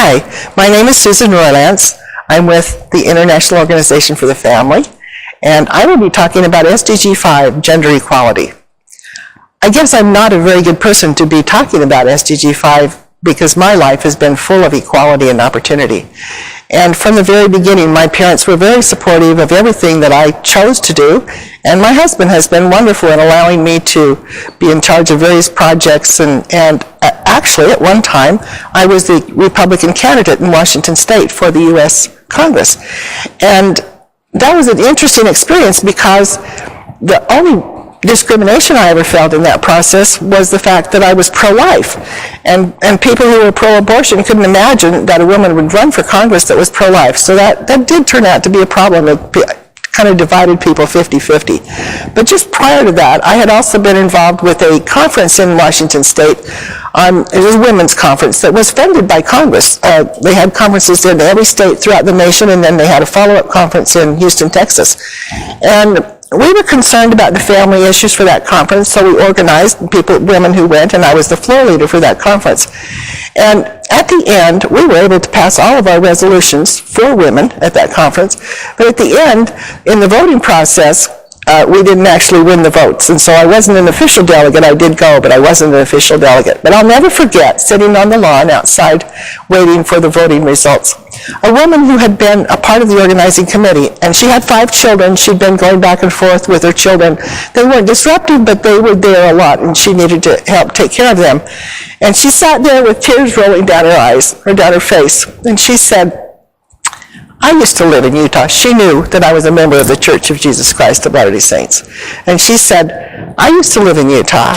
Hi, my name is Susan Roylance. I'm with the International Organization for the Family, and I will be talking about SDG 5, gender equality. I guess I'm not a very good person to be talking about SDG 5 because my life has been full of equality and opportunity. And from the very beginning, my parents were very supportive of everything that I chose to do, and my husband has been wonderful in allowing me to be in charge of various projects, and actually, at one time, I was the Republican candidate in Washington State for the U.S. Congress. And that was an interesting experience because the only discrimination I ever felt in that process was the fact that I was pro-life. And people who were pro-abortion couldn't imagine that a woman would run for Congress that was pro-life. So that did turn out to be a problem. It kind of divided people 50-50. But just prior to that, I had also been involved with a conference in Washington State. It was a women's conference that was funded by Congress. They had conferences in every state throughout the nation, and then they had a follow-up conference in Houston, Texas. And we were concerned about the family issues for that conference, so we organized women who went, and I was the floor leader for that conference. And at the end, we were able to pass all of our resolutions for women at that conference, but at the end, in the voting process, we didn't actually win the votes, and so I wasn't an official delegate. I did go, but I wasn't an official delegate. But I'll never forget sitting on the lawn outside waiting for the voting results. A woman who had been a part of the organizing committee, and she had 5 children. She'd been going back and forth with her children. They weren't disruptive, but they were there a lot, and she needed to help take care of them. And she sat there with tears rolling down her eyes, or down her face, and she said, I used to live in Utah. She knew that I was a member of the Church of Jesus Christ of Latter-day Saints. And she said, I used to live in Utah,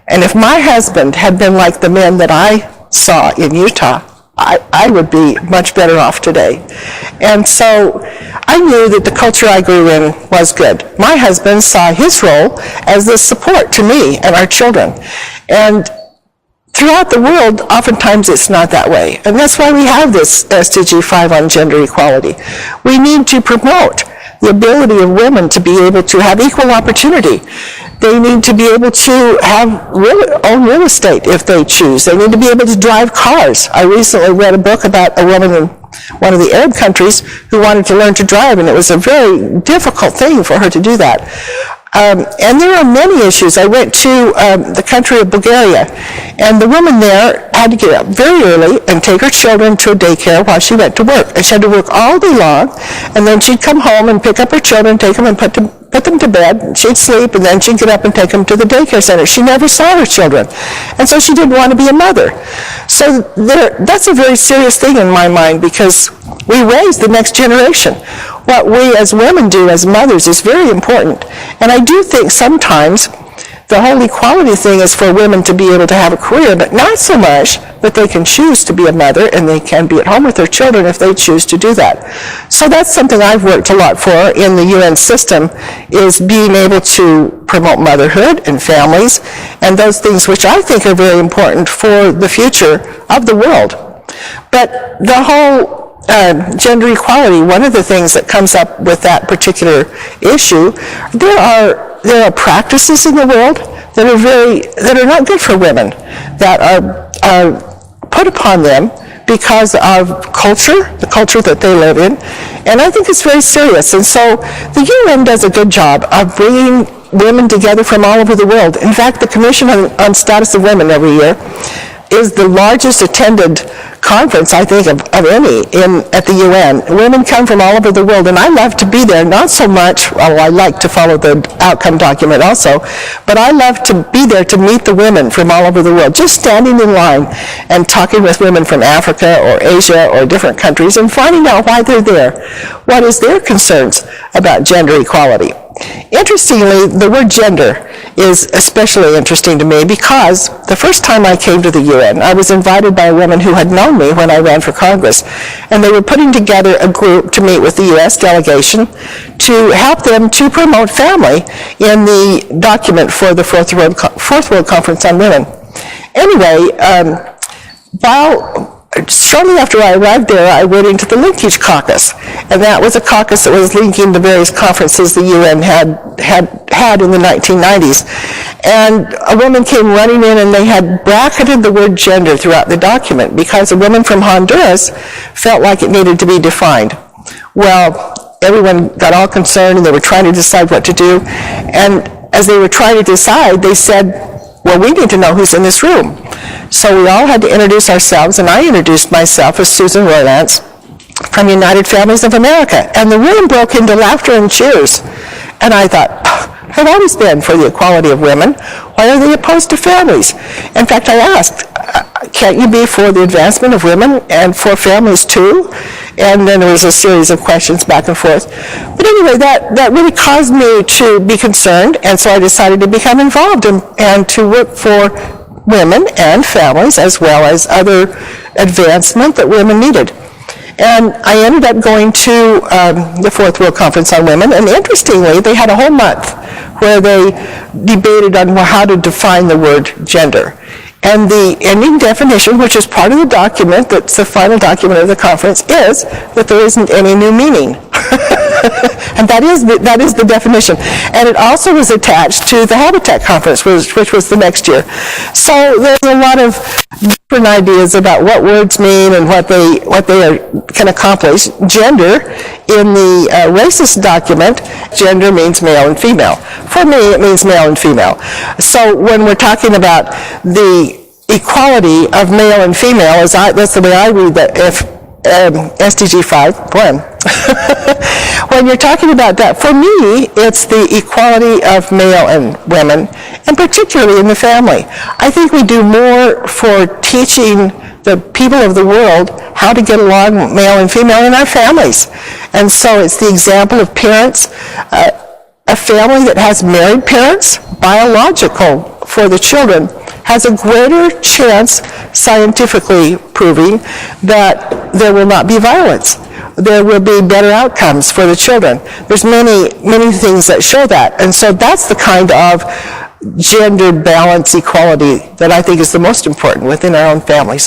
and if my husband had been like the men that I saw in Utah, I would be much better off today. And so I knew that the culture I grew in was good. My husband saw his role as the support to me and our children. And throughout the world, oftentimes it's not that way. And that's why we have this SDG 5 on gender equality. We need to promote the ability of women to be able to have equal opportunity. They need to be able to own real estate if they choose. They need to be able to drive cars. I recently read a book about a woman in one of the Arab countries who wanted to learn to drive, and it was a very difficult thing for her to do that. And there are many issues. I went to the country of Bulgaria, and the woman there had to get up very early and take her children to a daycare while she went to work. And she had to work all day long, and then she'd come home and pick up her children, take them and put them to bed. She'd sleep, and then she'd get up and take them to the daycare center. She never saw her children, and so she didn't want to be a mother. So that's a very serious thing in my mind, because we raise the next generation. What we as women do as mothers is very important. And I do think sometimes the whole equality thing is for women to be able to have a career, but not so much that they can choose to be a mother and they can be at home with their children if they choose to do that. So that's something I've worked a lot for in the UN system, is being able to promote motherhood and families and those things which I think are very important for the future of the world. But the whole gender equality, one of the things that comes up with that particular issue, there are practices in the world that are not good for women, that are put upon them because of the culture that they live in, and I think it's very serious. And so the UN does a good job of bringing women together from all over the world. In fact, the Commission on Status of Women every year is the largest attended conference, I think, of any at the UN. Women come from all over the world, and I love to be there, not so much, well, I like to follow the outcome document also, but I love to be there to meet the women from all over the world, just standing in line and talking with women from Africa or Asia or different countries and finding out why they're there. What is their concerns about gender equality? Interestingly, the word gender is especially interesting to me because the first time I came to the UN, I was invited by a woman who had known me when I ran for Congress, and they were putting together a group to meet with the U.S. delegation to help them to promote family in the document for the Fourth World Conference on Women. Anyway, while shortly after I arrived there, I went into the Linkage Caucus, and that was a caucus that was linking the various conferences the UN had in the 1990s. And a woman came running in, and they had bracketed the word gender throughout the document because a woman from Honduras felt like it needed to be defined. Well, everyone got all concerned, and they were trying to decide what to do. And as they were trying to decide, they said, well, we need to know who's in this room. So we all had to introduce ourselves, and I introduced myself as Susan Roylance from United Families of America. And the room broke into laughter and cheers. And I thought, I've always been for the equality of women. Why are they opposed to families? In fact, I asked, can't you be for the advancement of women and for families too? And then there was a series of questions back and forth. But anyway, that really caused me to be concerned, and so I decided to become involved and to work for women and families as well as other advancement that women needed. And I ended up going to the Fourth World Conference on Women, and interestingly, they had a whole month where they debated on how to define the word gender. And the ending definition, which is part of the document, that's the final document of the conference, is that there isn't any new meaning. And that is the definition. And it also was attached to the Habitat Conference, which was the next year. So there's a lot of different ideas about what words mean and what they can accomplish. Gender, in the racist document, gender means male and female. For me, it means male and female. So when we're talking about the equality of male and female, that's the way I read that, SDG 5, when you're talking about that, for me, it's the equality of male and women, and particularly in the family. I think we do more for teaching the people of the world how to get along, male and female, in our families. And so it's the example of parents, a family that has married parents, biological for the children, has a greater chance, scientifically proving, that there will not be violence. There will be better outcomes for the children. There's many, many things that show that. And so that's the kind of gender balance equality that I think is the most important within our own families.